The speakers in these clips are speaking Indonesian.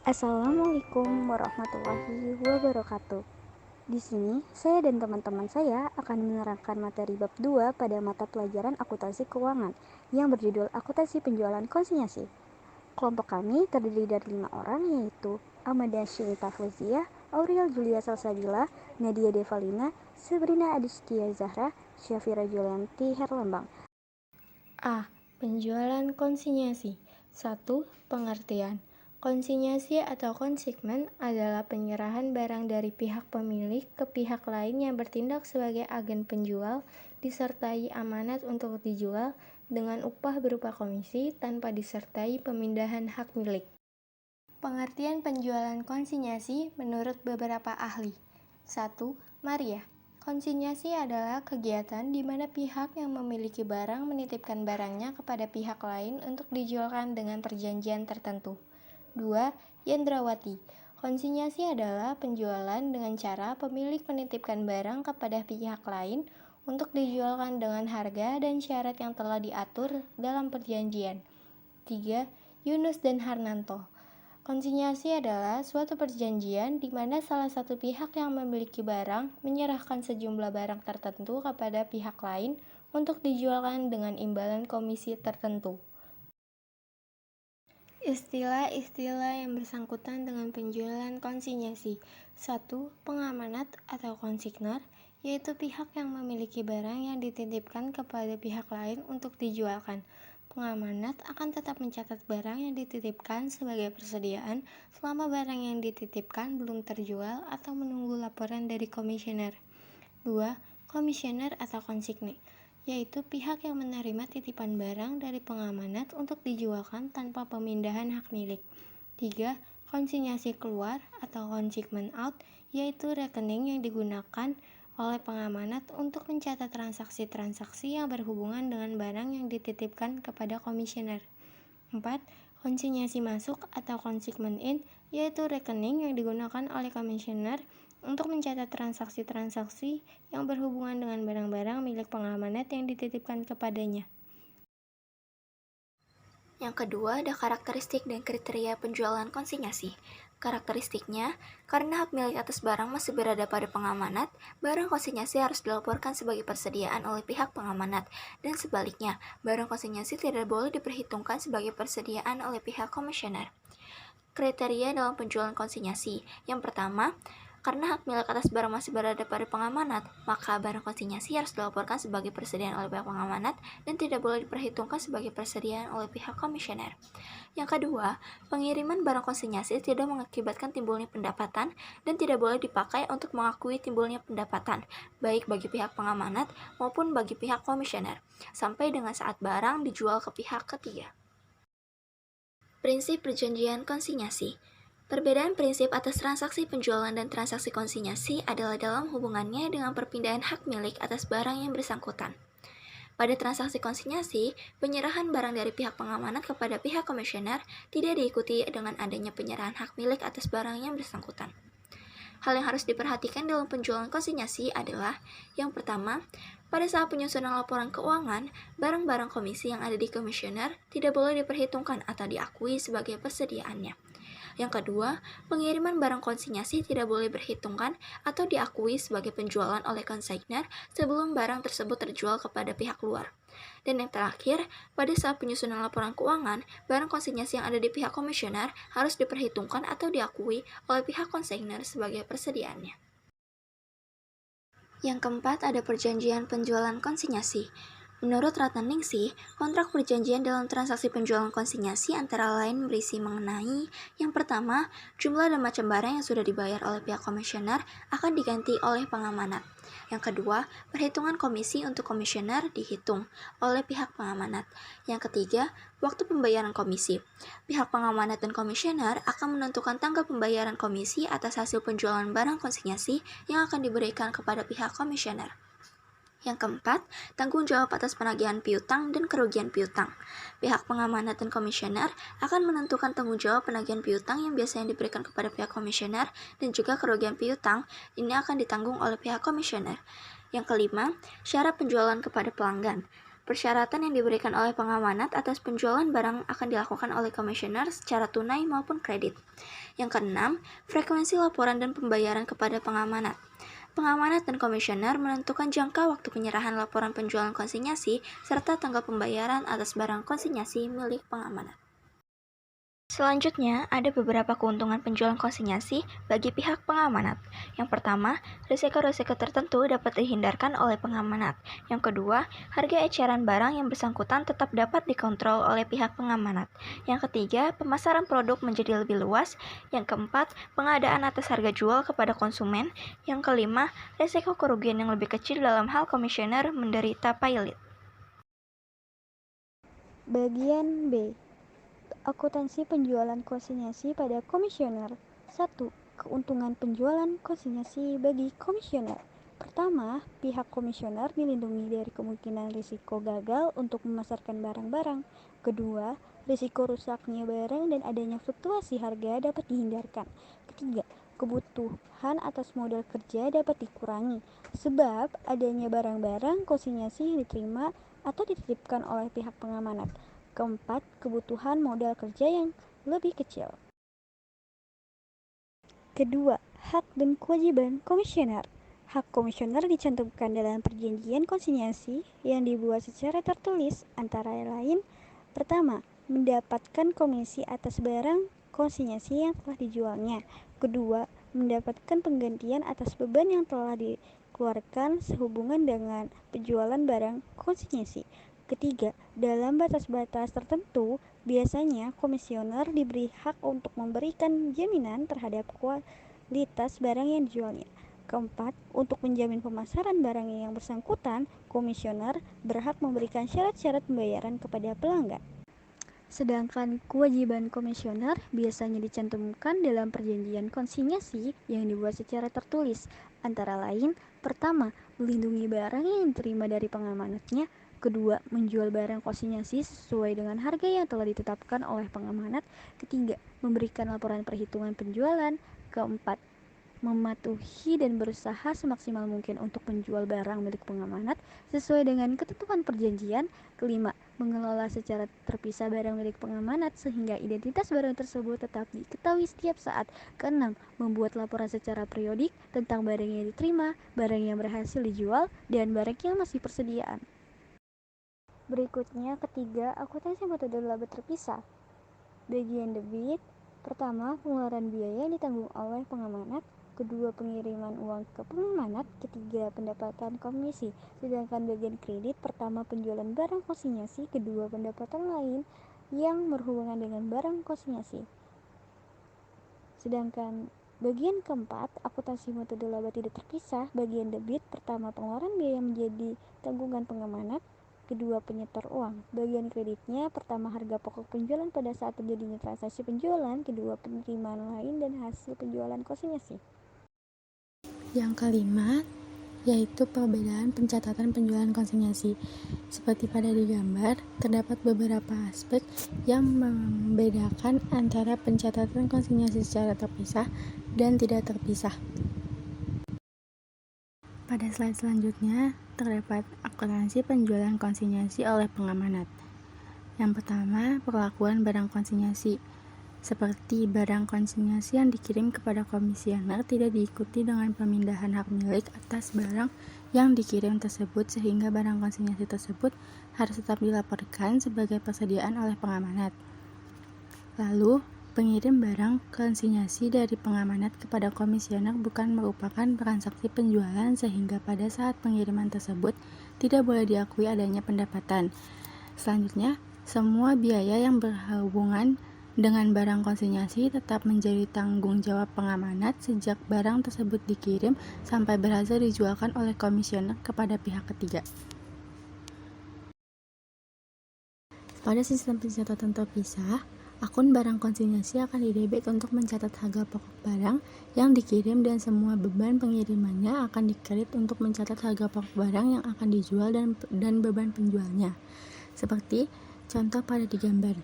Assalamualaikum warahmatullahi wabarakatuh. Di sini, saya dan teman-teman saya akan menerangkan materi bab 2 pada mata pelajaran akuntansi keuangan yang berjudul Akuntansi Penjualan Konsinyasi. Kelompok kami terdiri dari 5 orang, yaitu Amanda Shinita Fauzia, Aurel Julia Salsabila, Nadia Devalina, Sabrina Adistia Zahra, Syafira Julianti Herlambang. A. Penjualan konsinyasi. 1. Pengertian. Konsinyasi atau konsigmen adalah penyerahan barang dari pihak pemilik ke pihak lain yang bertindak sebagai agen penjual, disertai amanat untuk dijual dengan upah berupa komisi tanpa disertai pemindahan hak milik. Pengertian penjualan konsinyasi menurut beberapa ahli. 1. Maria. Konsinyasi adalah kegiatan di mana pihak yang memiliki barang menitipkan barangnya kepada pihak lain untuk dijualkan dengan perjanjian tertentu. 2. Yendrawati. Konsinyasi adalah penjualan dengan cara pemilik menitipkan barang kepada pihak lain untuk dijualkan dengan harga dan syarat yang telah diatur dalam perjanjian. 3. Yunus dan Harnanto. Konsinyasi adalah suatu perjanjian di mana salah satu pihak yang memiliki barang menyerahkan sejumlah barang tertentu kepada pihak lain untuk dijualkan dengan imbalan komisi tertentu. Istilah-istilah yang bersangkutan dengan penjualan konsinyasi. 1. Pengamanat atau konsigner, yaitu pihak yang memiliki barang yang dititipkan kepada pihak lain untuk dijualkan. Pengamanat akan tetap mencatat barang yang dititipkan sebagai persediaan selama barang yang dititipkan belum terjual atau menunggu laporan dari komisioner. 2. Komisioner atau konsigne, yaitu pihak yang menerima titipan barang dari pengamanat untuk dijualkan tanpa pemindahan hak milik. 3. Konsinyasi keluar atau consignment out, yaitu rekening yang digunakan oleh pengamanat untuk mencatat transaksi-transaksi yang berhubungan dengan barang yang dititipkan kepada komisioner. 4. Konsinyasi masuk atau consignment in, yaitu rekening yang digunakan oleh komisioner untuk mencatat transaksi-transaksi yang berhubungan dengan barang-barang milik pengamanat yang dititipkan kepadanya. Yang kedua ada karakteristik dan kriteria penjualan konsinyasi. Karakteristiknya, karena hak milik atas barang masih berada pada pengamanat, barang konsinyasi harus dilaporkan sebagai persediaan oleh pihak pengamanat, dan sebaliknya, barang konsinyasi tidak boleh diperhitungkan sebagai persediaan oleh pihak komisioner. Kriteria dalam penjualan konsinyasi. Yang pertama, karena hak milik atas barang masih berada pada pengamanat, maka barang konsinyasi harus dilaporkan sebagai persediaan oleh pihak pengamanat dan tidak boleh diperhitungkan sebagai persediaan oleh pihak komisioner. Yang kedua, pengiriman barang konsinyasi tidak mengakibatkan timbulnya pendapatan dan tidak boleh dipakai untuk mengakui timbulnya pendapatan, baik bagi pihak pengamanat maupun bagi pihak komisioner, sampai dengan saat barang dijual ke pihak ketiga. Prinsip perjanjian konsinyasi. Perbedaan prinsip atas transaksi penjualan dan transaksi konsinyasi adalah dalam hubungannya dengan perpindahan hak milik atas barang yang bersangkutan. Pada transaksi konsinyasi, penyerahan barang dari pihak pengamanat kepada pihak komisioner tidak diikuti dengan adanya penyerahan hak milik atas barang yang bersangkutan. Hal yang harus diperhatikan dalam penjualan konsinyasi adalah, yang pertama, pada saat penyusunan laporan keuangan, barang-barang komisi yang ada di komisioner tidak boleh diperhitungkan atau diakui sebagai persediaannya. Yang kedua, pengiriman barang konsinyasi tidak boleh berhitungkan atau diakui sebagai penjualan oleh konsigner sebelum barang tersebut terjual kepada pihak luar. Dan yang terakhir, pada saat penyusunan laporan keuangan, barang konsinyasi yang ada di pihak komisioner harus diperhitungkan atau diakui oleh pihak konsigner sebagai persediaannya. Yang keempat ada perjanjian penjualan konsinyasi. Menurut Ratnaningsih, kontrak perjanjian dalam transaksi penjualan konsinyasi antara lain berisi mengenai yang pertama, jumlah dan macam barang yang sudah dibayar oleh pihak komisioner akan diganti oleh pengamanat. Yang kedua, perhitungan komisi untuk komisioner dihitung oleh pihak pengamanat. Yang ketiga, waktu pembayaran komisi. Pihak pengamanat dan komisioner akan menentukan tanggal pembayaran komisi atas hasil penjualan barang konsinyasi yang akan diberikan kepada pihak komisioner. Yang keempat, tanggung jawab atas penagihan piutang dan kerugian piutang. Pihak pengamanat dan komisioner akan menentukan tanggung jawab penagihan piutang yang biasanya diberikan kepada pihak komisioner dan juga kerugian piutang ini akan ditanggung oleh pihak komisioner. Yang kelima, syarat penjualan kepada pelanggan. Persyaratan yang diberikan oleh pengamanat atas penjualan barang akan dilakukan oleh komisioner secara tunai maupun kredit. Yang keenam, frekuensi laporan dan pembayaran kepada pengamanat. Pengamanat dan komisioner menentukan jangka waktu penyerahan laporan penjualan konsinyasi serta tanggal pembayaran atas barang konsinyasi milik pengamanat. Selanjutnya, ada beberapa keuntungan penjualan konsinyasi bagi pihak pengamanat. Yang pertama, risiko-risiko tertentu dapat dihindarkan oleh pengamanat. Yang kedua, harga eceran barang yang bersangkutan tetap dapat dikontrol oleh pihak pengamanat. Yang ketiga, pemasaran produk menjadi lebih luas. Yang keempat, pengadaan atas harga jual kepada konsumen. Yang kelima, risiko kerugian yang lebih kecil dalam hal komisioner menderita pailit. Bagian B. Akuntansi penjualan konsinyasi pada komisioner. 1. Keuntungan penjualan konsinyasi bagi komisioner. Pertama, pihak komisioner dilindungi dari kemungkinan risiko gagal untuk memasarkan barang-barang. Kedua, risiko rusaknya barang dan adanya fluktuasi harga dapat dihindarkan. Ketiga, kebutuhan atas modal kerja dapat dikurangi, sebab adanya barang-barang konsinyasi yang diterima atau dititipkan oleh pihak pengamanat. Keempat, kebutuhan modal kerja yang lebih kecil. Kedua, hak dan kewajiban komisioner. Hak komisioner dicantumkan dalam perjanjian konsinyasi yang dibuat secara tertulis, antara lain: pertama, mendapatkan komisi atas barang konsinyasi yang telah dijualnya. Kedua, mendapatkan penggantian atas beban yang telah dikeluarkan sehubungan dengan penjualan barang konsinyasi. Ketiga, dalam batas-batas tertentu, biasanya komisioner diberi hak untuk memberikan jaminan terhadap kualitas barang yang dijualnya. Keempat, untuk menjamin pemasaran barang yang bersangkutan, komisioner berhak memberikan syarat-syarat pembayaran kepada pelanggan. Sedangkan kewajiban komisioner biasanya dicantumkan dalam perjanjian konsinyasi yang dibuat secara tertulis, antara lain: pertama, melindungi barang yang diterima dari pengamanatnya. Kedua, menjual barang konsinyasi sesuai dengan harga yang telah ditetapkan oleh pengamanat. Ketiga, memberikan laporan perhitungan penjualan. Keempat, mematuhi dan berusaha semaksimal mungkin untuk menjual barang milik pengamanat sesuai dengan ketentuan perjanjian. Kelima, mengelola secara terpisah barang milik pengamanat sehingga identitas barang tersebut tetap diketahui setiap saat. Keenam, membuat laporan secara periodik tentang barang yang diterima, barang yang berhasil dijual, dan barang yang masih persediaan. Berikutnya, ketiga, akuntansi metode laba terpisah. Bagian debit. Pertama, pengeluaran biaya yang ditanggung oleh pengamanat. Kedua, pengiriman uang ke pengamanat. Ketiga, pendapatan komisi. Sedangkan bagian kredit, pertama, penjualan barang konsinyasi. Kedua, pendapatan lain yang berhubungan dengan barang konsinyasi. Sedangkan bagian keempat, akuntansi metode laba tidak terpisah. Bagian debit, pertama, pengeluaran biaya menjadi tanggungan pengamanat. Kedua, penyetor uang. Bagian kreditnya, pertama, harga pokok penjualan pada saat terjadinya transaksi penjualan. Kedua, penerimaan lain dan hasil penjualan konsinyasi. Yang kelima, yaitu perbedaan pencatatan penjualan konsinyasi. Seperti pada digambar, terdapat beberapa aspek yang membedakan antara pencatatan konsinyasi secara terpisah dan tidak terpisah. Pada slide selanjutnya, terdapat akuntansi penjualan konsinyasi oleh pengamanat. Yang pertama, perlakuan barang konsinyasi. Seperti barang konsinyasi yang dikirim kepada komisioner tidak diikuti dengan pemindahan hak milik atas barang yang dikirim tersebut, sehingga barang konsinyasi tersebut harus tetap dilaporkan sebagai persediaan oleh pengamanat. Lalu, pengirim barang konsinyasi dari pengamanat kepada komisioner bukan merupakan transaksi penjualan, sehingga pada saat pengiriman tersebut tidak boleh diakui adanya pendapatan. Selanjutnya, semua biaya yang berhubungan dengan barang konsinyasi tetap menjadi tanggung jawab pengamanat sejak barang tersebut dikirim sampai berhasil dijualkan oleh komisioner kepada pihak ketiga. Pada sistem pencatatan terpisah, akun barang konsinyasi akan didebit untuk mencatat harga pokok barang yang dikirim dan semua beban pengirimannya akan dikredit untuk mencatat harga pokok barang yang akan dijual dan beban penjualnya. Seperti contoh pada digambar.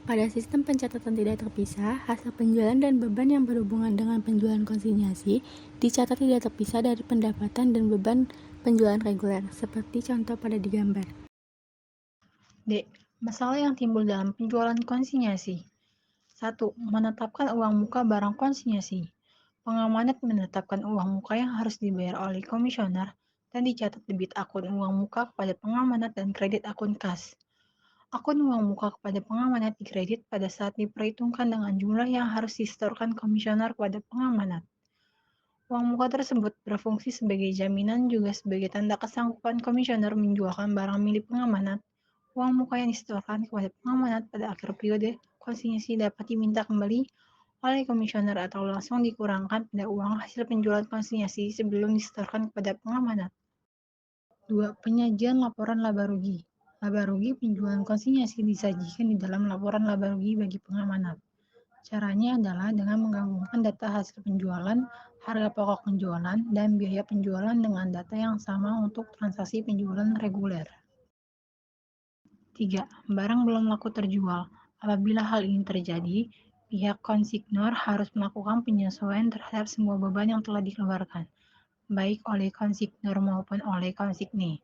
Pada sistem pencatatan tidak terpisah, hasil penjualan dan beban yang berhubungan dengan penjualan konsinyasi dicatat tidak terpisah dari pendapatan dan beban penjualan reguler, seperti contoh pada digambar. D. Masalah yang timbul dalam penjualan konsinyasi. 1. Menetapkan uang muka barang konsinyasi. Pengamanat menetapkan uang muka yang harus dibayar oleh komisioner dan dicatat debit akun uang muka kepada pengamanat dan kredit akun kas. Akun uang muka kepada pengamanat dikredit pada saat diperhitungkan dengan jumlah yang harus disetorkan komisioner kepada pengamanat. Uang muka tersebut berfungsi sebagai jaminan juga sebagai tanda kesanggupan komisioner menjualkan barang milik pengamanat. Uang muka yang disetorkan kepada pengamanat pada akhir periode konsinyasi dapat diminta kembali oleh komisioner atau langsung dikurangkan pada uang hasil penjualan konsinyasi sebelum disetorkan kepada pengamanat. 2. Penyajian laporan laba rugi. Laba rugi penjualan konsinyasi disajikan di dalam laporan laba rugi bagi pengamanat. Caranya adalah dengan menggabungkan data hasil penjualan, harga pokok penjualan, dan biaya penjualan dengan data yang sama untuk transaksi penjualan reguler. 3. Barang belum laku terjual. Apabila hal ini terjadi, pihak konsignor harus melakukan penyesuaian terhadap semua beban yang telah dikeluarkan, baik oleh konsignor maupun oleh konsigne,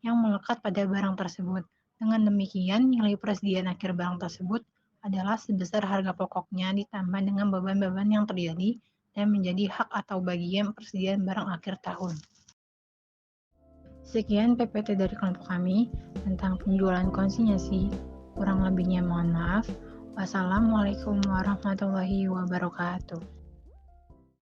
yang melekat pada barang tersebut. Dengan demikian, nilai persediaan akhir barang tersebut adalah sebesar harga pokoknya ditambah dengan beban-beban yang terjadi dan menjadi hak atau bagian persediaan barang akhir tahun. Sekian PPT dari kelompok kami tentang penjualan konsinyasi. Kurang lebihnya mohon maaf. Wassalamualaikum warahmatullahi wabarakatuh.